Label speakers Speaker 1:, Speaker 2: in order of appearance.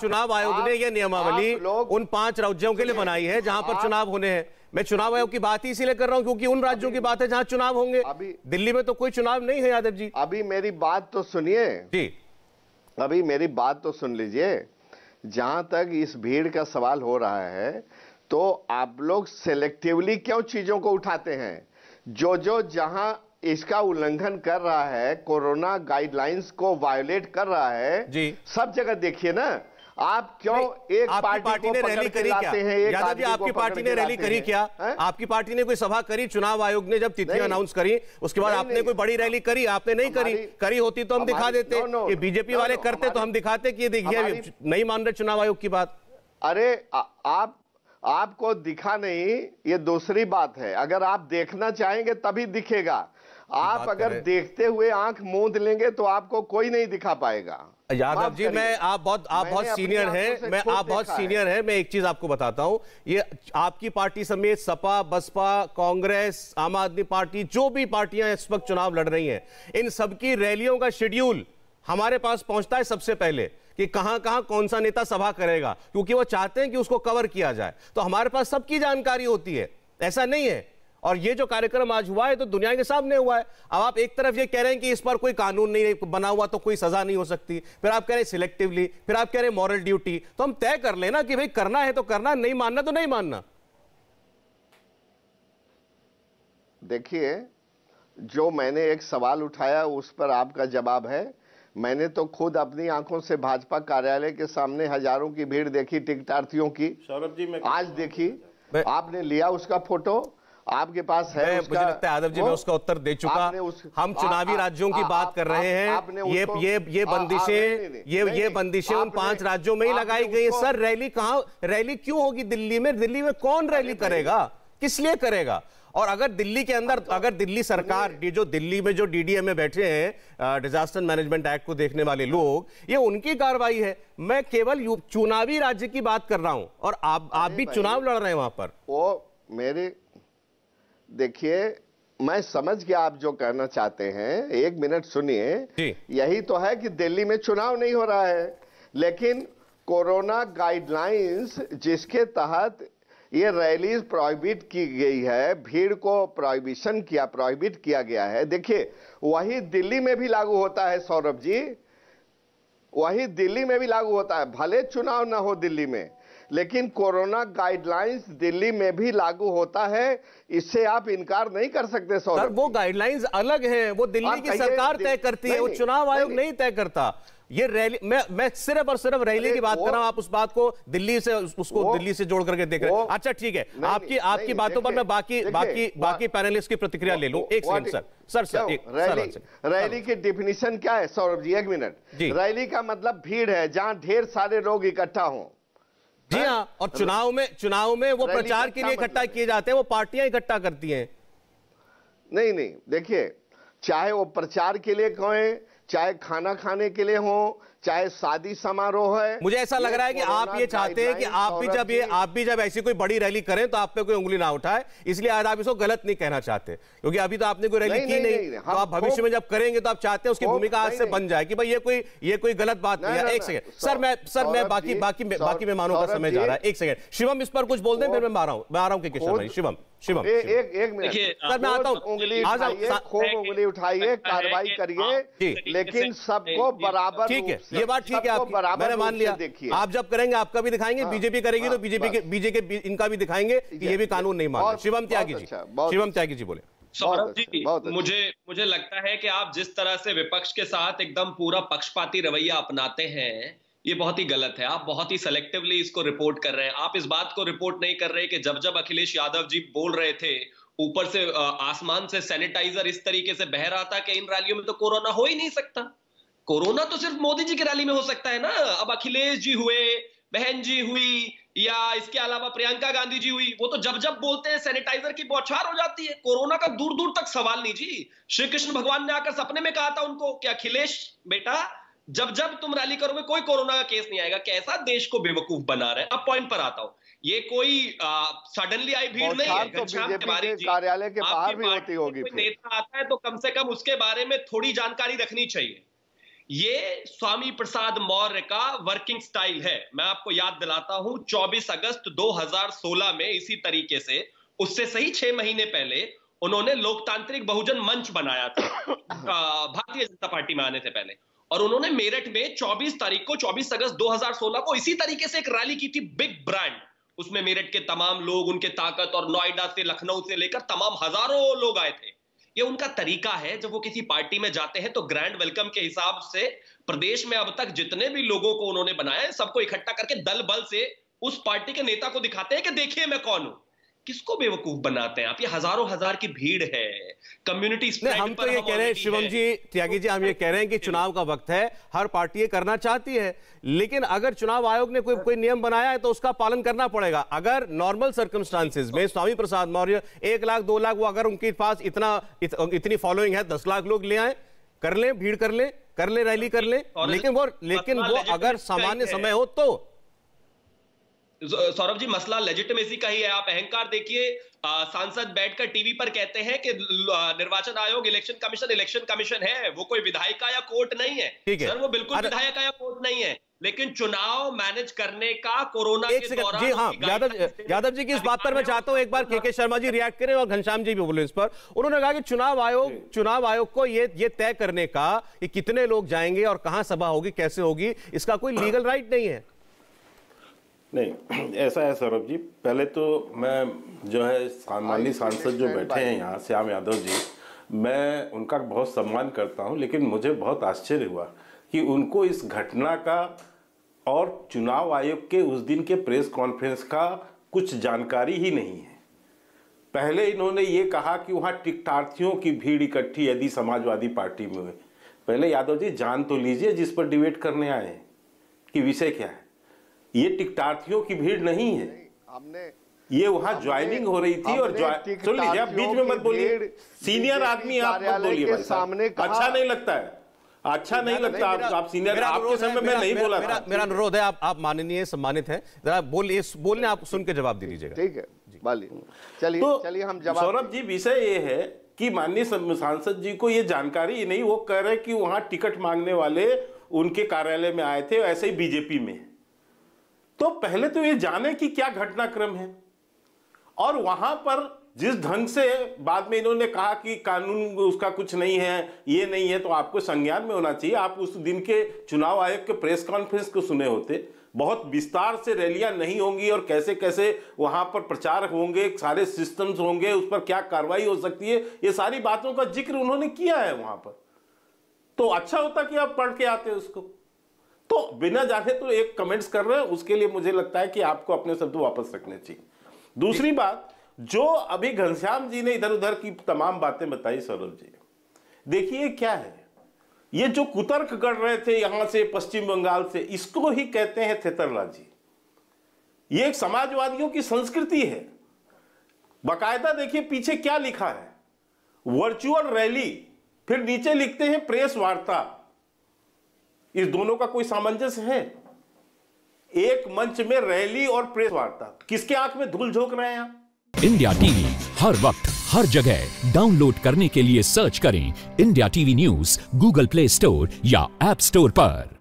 Speaker 1: चुनाव आयोग ने यह नियमावली उन 5 राज्यों के लिए बनाई है जहां पर चुनाव होने हैं। मैं चुनाव आयोग की बात ही इसीलिए कर रहा हूं क्योंकि उन राज्यों की बात है जहां चुनाव होंगे। दिल्ली में तो कोई चुनाव नहीं है यादव जी।
Speaker 2: अभी मेरी बात तो सुनिए
Speaker 1: जी,
Speaker 2: अभी मेरी बात तो सुन लीजिए। जहां तक इस भीड़ का सवाल हो रहा है तो आप लोग सेलेक्टिवली क्यों चीजों को उठाते हैं? जो जहां इसका उल्लंघन कर रहा है, कोरोना गाइडलाइंस को वायोलेट कर रहा है
Speaker 1: जी,
Speaker 2: सब जगह देखिए ना। आप क्यों एक
Speaker 1: पार्टी ने रैली करी क्या? यादव जी, आपकी पार्टी ने रैली करी क्या? आपकी पार्टी ने कोई सभा करी? चुनाव आयोग ने जब तिथि अनाउंस करी उसके बाद आपने कोई बड़ी रैली करी? आपने नहीं करी होती तो हम दिखा देते। ये बीजेपी वाले करते तो हम दिखाते कि ये देखिए नहीं मान रहे चुनाव आयोग की बात।
Speaker 2: अरे आपको दिखा नहीं, ये दूसरी बात है। अगर आप देखना चाहेंगे तभी दिखेगा। आप अगर देखते हुए आंख मूंद लेंगे तो आपको कोई नहीं दिखा पाएगा।
Speaker 1: यादव जी, आप बहुत सीनियर हैं, आप बहुत सीनियर हैं। मैं एक चीज आपको बताता हूं, ये आपकी पार्टी समेत सपा, बसपा, कांग्रेस, आम आदमी पार्टी, जो भी पार्टियां इस वक्त चुनाव लड़ रही हैं, इन सबकी रैलियों का शेड्यूल हमारे पास पहुंचता है सबसे पहले कि कहां कहां कौन सा नेता सभा करेगा, क्योंकि वो चाहते हैं कि उसको कवर किया जाए। तो हमारे पास सबकी जानकारी होती है, ऐसा नहीं है। और ये जो कार्यक्रम आज हुआ है तो दुनिया के सामने हुआ है। अब आप एक तरफ ये कह रहे हैं कि इस पर कोई कानून नहीं बना हुआ तो कोई सजा नहीं हो सकती, फिर आप कह रहे हैं सिलेक्टिवली, फिर आप कह रहे हैं मॉरल ड्यूटी। तो हम तय कर लेना कि भाई करना है तो करना, नहीं मानना तो नहीं मानना।
Speaker 2: देखिए, जो मैंने एक सवाल उठाया उस पर आपका जवाब है। मैंने तो खुद अपनी आंखों से भाजपा कार्यालय के सामने हजारों की भीड़ देखी, टिकटार्थियों की।
Speaker 3: सौरभ जी, मैं
Speaker 2: आज देखी, आपने लिया उसका फोटो, आपके पास है उसका,
Speaker 1: मुझे लगता है यादव जी मैं उसका उत्तर दे चुका। हम चुनावी राज्यों की बात कर रहे हैं। ये बंदिशें उन 5 राज्यों में ही लगाई गई है। सर रैली क्यों होगी दिल्ली में? दिल्ली में कौन रैली करेगा, किस लिए करेगा? और अगर दिल्ली के अंदर, अगर दिल्ली सरकार, जो दिल्ली में जो डीडीएम में बैठे हैं, डिजास्टर मैनेजमेंट एक्ट को देखने वाले लोग, ये उनकी कार्रवाई है। मैं केवल चुनावी राज्य की बात कर रहा हूं और आप भी चुनाव लड़ रहे हैं वहां पर।
Speaker 2: वो मेरे देखिए, मैं समझ गया आप जो कहना चाहते हैं। 1 मिनट सुनिए। यही तो है कि दिल्ली में चुनाव नहीं हो रहा है, लेकिन कोरोना गाइडलाइंस जिसके तहत ये रैलीज प्रोहिबिट की गई है, भीड़ को प्रोहिबिट किया गया है, देखिए वही दिल्ली में भी लागू होता है सौरभ जी, वही दिल्ली में भी लागू होता है। भले चुनाव ना हो दिल्ली में, लेकिन कोरोना गाइडलाइंस दिल्ली में भी लागू होता है। इससे आप इनकार नहीं कर सकते सौरभ।
Speaker 1: वो गाइडलाइंस अलग हैं, वो दिल्ली की सरकार तय करती है, वो चुनाव आयोग नहीं तय करता। ये रैली, मैं सिर्फ और सिर्फ रैली की बात कर रहा हूं। आप उस बात को दिल्ली से दिल्ली से जोड़ करके देख रहे हैं। अच्छा ठीक है, आपकी बातों पर मैं बाकी पैनलिस्ट की प्रतिक्रिया ले लूं। एक सेकंड सर।
Speaker 2: रैली की डिफिनीशन क्या है सौरभ जी? 1 मिनट। रैली का मतलब भीड़ है जहां ढेर सारे लोग इकट्ठा हों।
Speaker 1: जी हाँ, और चुनाव में वो प्रचार के लिए इकट्ठा किए जाते हैं, वो पार्टियां इकट्ठा करती हैं।
Speaker 2: नहीं, देखिए, चाहे वो प्रचार के लिए कहें, चाहे खाना खाने के लिए हो, चाहे शादी समारोह है।
Speaker 1: मुझे ऐसा लग रहा है कि आप ये चाहते हैं कि आप भी जब ऐसी कोई बड़ी रैली करें तो आप पे कोई उंगली ना उठाए, इसलिए आज आप इसको गलत नहीं कहना चाहते, क्योंकि अभी तो आपने कोई रैली की नहीं। तो आप भविष्य में जब करेंगे तो आप चाहते हैं उसकी भूमिका आज से बन जाए कि भाई ये कोई गलत बात नहीं है। एक सेकंड सर, मैं बाकी मेहमानों का समय जा रहा है। एक सेकंड, शिवम इस पर कुछ बोल दें, फिर मैं आ रहा हूं कि शिवम
Speaker 2: एक मिनट सर, मैं आता हूं। उंगली उठाइए, कार्रवाई करिए, लेकिन सबको बराबर।
Speaker 1: ठीक है, ये बात ठीक है आपकी, मैंने मान लिया। आप जब करेंगे आपका भी दिखाएंगे, बीजेपी करेगी तो बीजेपी इनका भी दिखाएंगे कि ये भी कानून नहीं मान। शिवम त्यागी जी बोले।
Speaker 4: सौरभ जी, मुझे लगता है कि आप जिस तरह से विपक्ष के साथ एकदम पूरा पक्षपाती रवैया अपनाते हैं, ये बहुत ही गलत है। आप बहुत ही सेलेक्टिवली इसको रिपोर्ट कर रहे हैं। आप इस बात को रिपोर्ट नहीं कर रहे कि जब अखिलेश यादव जी बोल रहे थे, ऊपर से आसमान से सैनिटाइजर इस तरीके से बह रहा था कि इन रैलियों में तो कोरोना हो ही नहीं सकता। कोरोना तो सिर्फ मोदी जी की रैली में हो सकता है ना। अब अखिलेश जी हुए, बहन जी हुई, या इसके अलावा प्रियंका गांधी जी हुई, वो तो जब बोलते हैं सैनिटाइजर की बौछार हो जाती है। कोरोना का दूर दूर तक सवाल नहीं जी। श्री कृष्ण भगवान ने आकर सपने में कहा था उनको कि अखिलेश बेटा, जब तुम रैली करोगे कोई कोरोना का केस नहीं आएगा। कैसा देश को बेवकूफ बना रहे हैं। अब पॉइंट पर आता हूं, ये कोई सडनली आई भीड़ नहीं है।
Speaker 2: कार्यालय के बाहर भी होती होगी।
Speaker 4: नेता आता है तो कम से कम उसके बारे में थोड़ी जानकारी रखनी चाहिए। ये स्वामी प्रसाद मौर्य का वर्किंग स्टाइल है। मैं आपको याद दिलाता हूं, 24 अगस्त 2016 में इसी तरीके से, उससे सही 6 महीने पहले उन्होंने लोकतांत्रिक बहुजन मंच बनाया था भारतीय जनता पार्टी में आने से पहले, और उन्होंने मेरठ में 24 तारीख को 24 अगस्त 2016 को इसी तरीके से एक रैली की थी, बिग ब्रांड। उसमें मेरठ के तमाम लोग, उनके ताकत, और नोएडा से, लखनऊ से लेकर तमाम हजारों लोग आए थे। ये उनका तरीका है, जब वो किसी पार्टी में जाते हैं तो ग्रैंड वेलकम के हिसाब से प्रदेश में अब तक जितने भी लोगों को उन्होंने बनाया है, सबको इकट्ठा करके दल बल से उस पार्टी के नेता को दिखाते हैं कि देखिए मैं कौन हूं। किसको बेवकूफ बनाते हैं आप? ये हजारों हजार की भीड़ है, कम्युनिटी स्प्रेड।
Speaker 1: हम तो ये कह रहे हैं शिवम जी, त्यागी जी, हम ये कह रहे हैं कि चुनाव का वक्त है, हर पार्टी ये करना चाहती है, लेकिन अगर चुनाव आयोग ने कोई नियम बनाया है तो उसका पालन करना पड़ेगा। अगर नॉर्मल सर्कमस्टांसेस में स्वामी प्रसाद मौर्य 1 लाख 2 लाख, वो अगर उनके पास इतनी फॉलोइंग है, 10 लाख लोग ले आए, कर लें, भीड़ कर लें, रैली कर लें, लेकिन वो अगर सामान्य समय हो तो।
Speaker 4: सौरभ जी, मसला लेजिटिमेसी का ही है। आप अहंकार देखिए, सांसद बैठकर टीवी पर कहते हैं कि निर्वाचन आयोग इलेक्शन कमीशन है, वो कोई विधायिका या कोर्ट नहीं है। सर, वो बिल्कुल विधायिका या कोर्ट नहीं है, लेकिन चुनाव मैनेज करने का कोरोना के दौरान।
Speaker 1: जी हाँ, यादव जी की इस बात पर मैं चाहता हूं एक बार के शर्मा जी रिएक्ट करें और घनश्याम जी भी बोले इस पर। उन्होंने कहा कि चुनाव आयोग को ये तय करने का कि कितने लोग जाएंगे और कहां सभा होगी, कैसे होगी, इसका कोई लीगल राइट नहीं है।
Speaker 3: नहीं, ऐसा है सौरभ जी, पहले तो मैं जो है माननीय सांसद जो बैठे हैं यहाँ, श्याम यादव जी, मैं उनका बहुत सम्मान करता हूँ, लेकिन मुझे बहुत आश्चर्य हुआ कि उनको इस घटना का और चुनाव आयोग के उस दिन के प्रेस कॉन्फ्रेंस का कुछ जानकारी ही नहीं है। पहले इन्होंने ये कहा कि वहाँ टिकटार्थियों की भीड़ इकट्ठी यदि समाजवादी पार्टी में हुए। पहले यादव जी जान तो लीजिए जिस पर डिबेट करने आए हैं कि विषय क्या है। ये टिकटार्थियों की भीड़ नहीं है, ये वहां ज्वाइनिंग हो रही थी। और सुन लीजिए, आप बीच में मत बोलिए, सीनियर आदमी आप मत बोलिए भाई साहब, अच्छा नहीं लगता है, अच्छा नहीं लगता। आप सीनियर, आपके समय में नहीं बोला था।
Speaker 1: मेरा अनुरोध है, आप माननीय सम्मानित हैं, जरा बोलने आप सुन के जवाब दे दीजिएगा।
Speaker 2: ठीक है, चलिए हम जवाब।
Speaker 3: सौरभ जी, विषय ये है कि माननीय सांसद जी को ये जानकारी नहीं, वो कह रहे कि वहां टिकट मांगने वाले उनके कार्यालय में आए थे, ऐसे ही बीजेपी में। तो पहले तो ये जाने कि क्या घटनाक्रम है, और वहां पर जिस ढंग से बाद में इन्होंने कहा कि कानून उसका कुछ नहीं है, ये नहीं है, तो आपको संज्ञान में होना चाहिए। आप उस दिन के चुनाव आयोग के प्रेस कॉन्फ्रेंस को सुने होते, बहुत विस्तार से रैलियां नहीं होंगी और कैसे कैसे वहां पर प्रचार होंगे, सारे सिस्टम्स होंगे, उस पर क्या कार्रवाई हो सकती है, ये सारी बातों का जिक्र उन्होंने किया है वहां पर। तो अच्छा होता कि आप पढ़ के आते उसको। तो बिना जाने तो एक कमेंट्स कर रहे हैं, उसके लिए मुझे लगता है कि आपको अपने शब्द वापस रखने चाहिए। दूसरी बात, जो अभी घनश्याम जी ने इधर उधर की तमाम बातें बताई सौरभ जी, देखिए क्या है, ये जो कुतर्क कर रहे थे यहां से पश्चिम बंगाल से, इसको ही कहते हैं थेतरबाजी। ये एक समाजवादियों की संस्कृति है। बाकायदा देखिए पीछे क्या लिखा है, वर्चुअल रैली, फिर नीचे लिखते हैं प्रेस वार्ता। इस दोनों का कोई सामंजस्य है? एक मंच में रैली और प्रेस वार्ता, किसके आंख में धूल झोंक रहे हैं आप?
Speaker 5: इंडिया टीवी हर वक्त हर जगह डाउनलोड करने के लिए सर्च करें India TV news Google play store या ऐप स्टोर पर।